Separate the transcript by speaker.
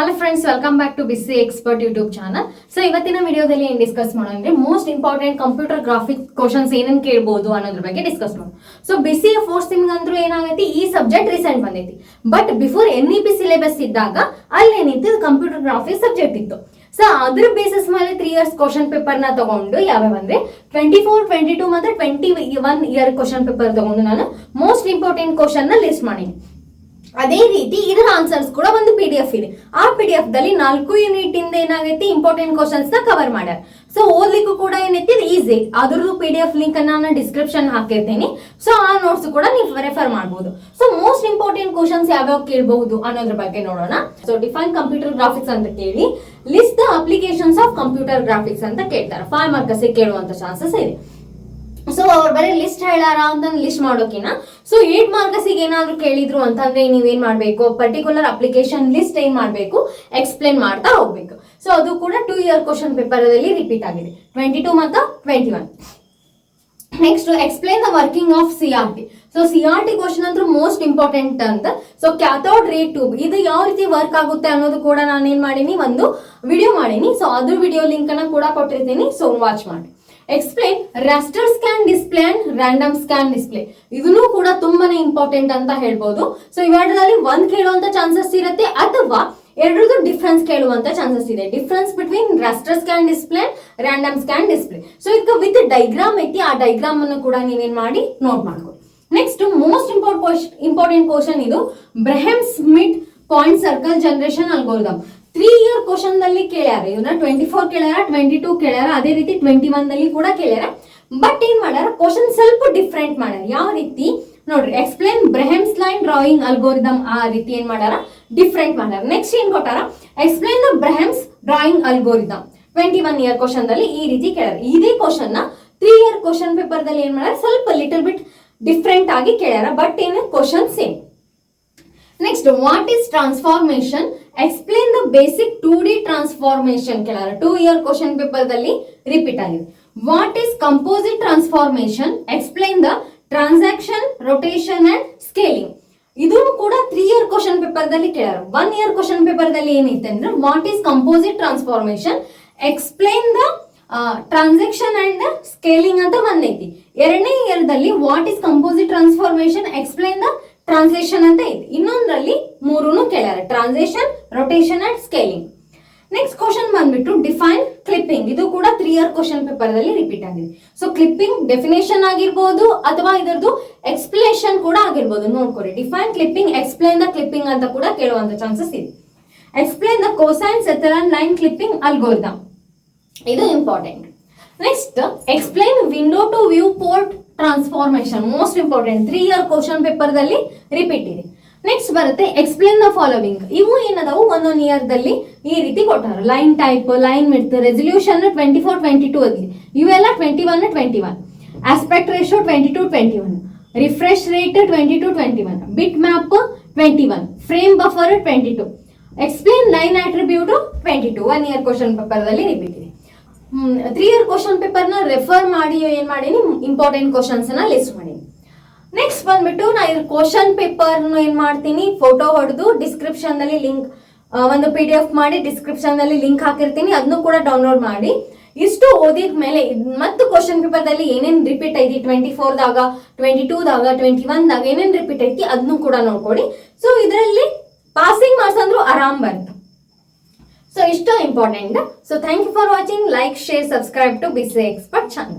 Speaker 1: Hello friends, welcome back to BC expert YouTube channel. So ಇವತ್ತಿನ ವಿಡಿಯೋದಲ್ಲಿ ಏನ್ discuss ಮಾಡೋಣ, most important computer graphics questions ಏನೇನು ಕೇಳಬಹುದು ಅನ್ನೋದ್ರ ಬಗ್ಗೆ ಡಿಸ್ಕಸ್ ಮಾಡೋಣ. ಸೊ ಬಿಸಿ ಫೋರ್ತ್ ಸೆಮ್ ಅಂದ್ರೂ ಏನಾಗೈತಿ, ಈ ಸಬ್ಜೆಕ್ಟ್ ರೀಸೆಂಟ್ ಬಂದೈತಿ. ಬಟ್ ಬಿಫೋರ್ NEP ಸಿಲೆಬಸ್ ಇದ್ದಾಗ ಅಲ್ಲಿ ಏನಿತ್ತು, ಕಂಪ್ಯೂಟರ್ ಗ್ರಾಫಿಕ್ಸ್ ಸಬ್ಜೆಕ್ಟ್ ಇತ್ತು. ಸೊ ಅದ್ರ ಬೇಸಿಸ್ ಮೇಲೆ 3 years ಕ್ವಶನ್ ಪೇಪರ್ ನ ತಗೊಂಡು ಯಾವ್ಯಾವ ಅಂದ್ರೆ 24, 22 ಮತ್ತೆ 21 year ಕ್ವಶನ್ ಪೇಪರ್ ತಗೊಂಡು ನಾನು ಮೋಸ್ಟ್ ಇಂಪಾರ್ಟೆಂಟ್ ಕ್ವಶನ್ ನ ಲಿಸ್ಟ್ ಮಾಡೀನಿ. ಅದೇ ರೀತಿ ಇದರ ಆನ್ಸರ್ಸ್ ಕೂಡ ಒಂದು PDF ಇದೆ. ಆ PDF ದಲ್ಲಿ 4 ಯೂನಿಟ್ ಇಂದ ಏನಾಗೈತಿ, ಇಂಪಾರ್ಟೆಂಟ್ ಕ್ವಶನ್ಸ್ ನ ಕವರ್ ಮಾಡ್ಯಾರ. ಸೊ ಓದ್ಲಿಕ್ಕೂ ಕೂಡ ಏನೈತಿ ಈಸಿ. ಅದ್ರದ್ದು PDF ಲಿಂಕ್ ಅನ್ನ ನಾನು ಡಿಸ್ಕ್ರಿಪ್ಷನ್ ಹಾಕಿರ್ತೀನಿ. ಸೊ ಆ ನೋಟ್ಸ್ ಕೂಡ ನೀವು ರೆಫರ್ ಮಾಡಬಹುದು. ಸೊ ಮೋಸ್ಟ್ ಇಂಪಾರ್ಟೆಂಟ್ ಕ್ವಶನ್ಸ್ ಯಾವ್ಯಾವ ಕೇಳಬಹುದು ಅನ್ನೋದ್ರ ಬಗ್ಗೆ ನೋಡೋಣ. ಸೊ ಡಿಫೈನ್ ಕಂಪ್ಯೂಟರ್ ಗ್ರಾಫಿಕ್ಸ್ ಅಂತ ಕೇಳಿ, list the applications of computer graphics ಅಂತ ಕೇಳ್ತಾರೆ. 5 ಮಾರ್ಕ್ಸ್ ಕೇಳುವಂತ ಚಾನ್ಸಸ್ ಇದೆ. ಸೊ ಅವ್ರು ಬರೀ ಲಿಸ್ಟ್ ಹೇಳಾರ ಅಂತ ಲಿಸ್ಟ್ ಮಾಡೋಕಿನ, ಸೊ 8 ಮಾರ್ಕ್ಸ್ ಏನಾದ್ರು ಕೇಳಿದ್ರು ಅಂತಂದ್ರೆ ನೀವೇನ್ ಮಾಡ್ಬೇಕು, ಪರ್ಟಿಕ್ಯುಲರ್ ಅಪ್ಲಿಕೇಶನ್ ಲಿಸ್ಟ್ ಏನ್ ಮಾಡ್ಬೇಕು, ಎಕ್ಸ್ಪ್ಲೇನ್ ಮಾಡ್ತಾ ಹೋಗ್ಬೇಕು. ಸೊ ಅದು ಕೂಡ 2 year ಕ್ವಶನ್ ಪೇಪರ್ ಅಲ್ಲಿ ರಿಪೀಟ್ ಆಗಿದೆ, 22 ಮತ್ತು 21. Next explain the working of CRT. So CRT question ಅಂತೂ ಮೋಸ್ಟ್ ಇಂಪಾರ್ಟೆಂಟ್ ಅಂತ. ಸೊ ಕ್ಯಾಥೋಡ್ ರೇ ಟ್ಯೂಬ್ ಇದು ಯಾವ ರೀತಿ ವರ್ಕ್ ಆಗುತ್ತೆ ಅನ್ನೋದು ಕೂಡ ನಾನು ಏನ್ ಮಾಡೀನಿ, ಒಂದು ವಿಡಿಯೋ ಮಾಡೀನಿ. ಸೊ ಅದ್ರ ವಿಡಿಯೋ ಲಿಂಕ್ ಅನ್ನ ಕೂಡ ಕೊಟ್ಟಿರ್ತೀನಿ, ಸೊ ವಾಚ್ ಮಾಡಿ. Explain raster scan display and random scan display. ಇದನ್ನು ಕೂಡ ತುಂಬಾನೇ ಇಂಪಾರ್ಟೆಂಟ್ ಅಂತ ಹೇಳ್ಬೋದು. ಸೊ ಇವೆರಡರಲ್ಲಿ ಒಂದ್ ಕೇಳುವಂತ ಚಾನ್ಸಸ್ ಇರುತ್ತೆ, ಅಥವಾ ಎರಡರದ್ದು ಡಿಫ್ರೆನ್ಸ್ ಕೇಳುವಂತ ಚಾನ್ಸಸ್ ಇದೆ. Difference between raster scan display random scan display. So ಇದಕ್ಕೆ ವಿತ್ ಡೈಗ್ರಾಮ್ ಐತಿ, ಆ ಡೈಗ್ರಾಮ್ ಅನ್ನು ಕೂಡ ನೀವೇನ್ ಮಾಡಿ ನೋಟ್ ಮಾಡ್ಕೊಳ್ಳಿ. ನೆಕ್ಸ್ಟ್ ಮೋಸ್ಟ್ ಇಂಪಾರ್ಟೆಂಟ್ ಕ್ವಶನ್ ಇದು, Bresenham midpoint circle generation algorithm. 3 year question ದಲ್ಲಿ ಕೇಳ್ಯಾರ. ಇವನ್ನ 24 ಕೇಳ್ಯಾರ, 22 ಕೇಳ್ಯಾರ, ಅದೇ ರೀತಿ 21 ದಲ್ಲಿ ಕೂಡ ಕೇಳ್ಯಾರ. ಬಟ್ ಏನ್ ಮಾಡ್ಯಾರ, ಕ್ವಶನ್ ಸ್ವಲ್ಪ ಡಿಫ್ರೆಂಟ್ ಮಾಡ್ಯಾರ. ಯಾವ ರೀತಿ ನೋಡ್ರಿ, explain Bresenham's line drawing algorithm, ಆ ರೀತಿ ಏನ್ ಮಾಡ್ಯಾರ, ಡಿಫ್ರೆಂಟ್ ಮಾಡ್ಯಾರ. ನೆಕ್ಸ್ಟ್ ಏನ್ ಕೊಟ್ಟಾರ, explain the Bresenham's drawing algorithm. 21 year question ದಲ್ಲಿ ಈ ರೀತಿ ಕೇಳ್ಯಾರ. ಇದೇ ಕ್ವಶನ್ ನ 3 year ಕ್ವಶನ್ ಪೇಪರ್ ದಲ್ಲಿ ಏನ್ ಮಾಡ್ಯಾರ, ಸ್ವಲ್ಪ ಲಿಟಲ್ ಬಿಟ್ ಡಿಫ್ರೆಂಟ್ ಆಗಿ ಕೇಳ್ಯಾರ. ಬಟ್ ಏನು question same. Next what is transformation, explain the basic 2D transformation ಕೇಳಾರ. 2 year ಕ್ವಶನ್ ಪೇಪರ್ ದಲ್ಲಿ ರಿಪೀಟ್ ಆಗಿದೆ. What is composite transformation, explain the transaction, rotation and scaling. ಇದು ಕೂಡ 3 year ಕ್ವಶನ್ ಪೇಪರ್ ದಲ್ಲಿ ಕೇಳಾರ. 1 year question paper ದಲ್ಲಿ ಏನೈತೆ ಅಂದ್ರೆ, what is composite transformation, explain the transaction and scaling ಅಂತ ಬಂದೈತಿ. 2ನೇ year ದಲ್ಲಿ what is composite transformation, explain the translation ಅಂತ ಐತಿ. ಇನ್ನೊಂದ್ರಲ್ಲಿ 3 ಕೇಳ್ಯಾರ, translation, rotation and scaling. Next question ಬಂದ್ಬಿಟ್ಟು ಡಿಫೈನ್ ಕ್ಲಿಪ್ಪಿಂಗ್. ಇದು ಕೂಡ 3 year ಕ್ವಶನ್ ಪೇಪರ್ ದಲ್ಲಿ ರಿಪೀಟ್ ಆಗಿದೆ. ಸೊ ಕ್ಲಿಪ್ಪಿಂಗ್ ಡೆಫಿನೇಷನ್ ಆಗಿರ್ಬೋದು, ಅಥವಾ ಇದರದ್ದು ಎಕ್ಸ್ಪ್ಲೇಷನ್ ಕೂಡ ಆಗಿರ್ಬೋದು. ನೋಡ್ಕೊರಿ, define clipping, explain the clipping ಅಂತ ಕೂಡ ಕೇಳುವಂತ ಚಾನ್ಸಸ್ ಇದೆ. Explain the cosine Sutherland line clipping algorithm, ಇದು important. Next explain window to viewport transformation, most important. 3 year question paper ದಲ್ಲಿ ರಿಪೀಟ್ ಇದೆ. ನೆಕ್ಸ್ಟ್ ಬರುತ್ತೆ ಎಕ್ಸ್ಪ್ಲೇನ್ ದ ಫಾಲೋವಿಂಗ್. ಇವು ಏನದಾವು, 1 year ದಲ್ಲಿ ಈ ರೀತಿ ಕೊಟ್ಟಾರ. Line type, line width, resolution 24, 22 ಅಲ್ಲಿ, ಇವೆಲ್ಲ 21, 21. Aspect ratio 22, 21. Refresh rate 22, 21. Bitmap 21. Frame buffer 22. Explain line attribute 22. 1 year question paper ದಲ್ಲಿ ರಿಪೀಟ್ ಇದೆ. 3 year ಕ್ವಶನ್ ಪೇಪರ್ ನ ರೆಫರ್ ಮಾಡಿ ಏನ್ ಮಾಡೀನಿ, ಇಂಪಾರ್ಟೆಂಟ್ ಕ್ವಶನ್ಸ್ ನ ಲಿಸ್ಟ್ ಮಾಡೀನಿ. ನೆಕ್ಸ್ಟ್ ಬಂದ್ಬಿಟ್ಟು ನಾ ಇದು ಕ್ವಶನ್ ಪೇಪರ್ ಏನ್ ಮಾಡ್ತೀನಿ, ಫೋಟೋ ಹೊಡೆದು ಡಿಸ್ಕ್ರಿಪ್ಷನ್ ನಲ್ಲಿ ಲಿಂಕ್, ಒಂದು PDF ಮಾಡಿ ಡಿಸ್ಕ್ರಿಪ್ಷನ್ ನಲ್ಲಿ ಲಿಂಕ್ ಹಾಕಿರ್ತೀನಿ, ಅದನ್ನು ಕೂಡ ಡೌನ್ಲೋಡ್ ಮಾಡಿ. ಇಷ್ಟು ಓದಿದ ಮೇಲೆ ಮತ್ತು ಕ್ವಶನ್ ಪೇಪರ್ ದಲ್ಲಿ ಏನೇನ್ ರಿಪೀಟ್ ಐತಿ, 24 ದಾಗ, 22 ದಾಗ, 21 ದಾಗ ಏನೇನ್ ರಿಪೀಟ್ ಐತಿ ಅದನ್ನು ಕೂಡ ನೋಡ್ಕೊಡಿ. ಸೊ ಇದರಲ್ಲಿ ಪಾಸಿಂಗ್ ಮಾರ್ಕ್ಸ್ ಅಂದ್ರೂ ಆರಾಮ್ ಬಂತು. ಸೊ ಇಷ್ಟು important. So thank you for watching. Like, share, subscribe to BC expert channel.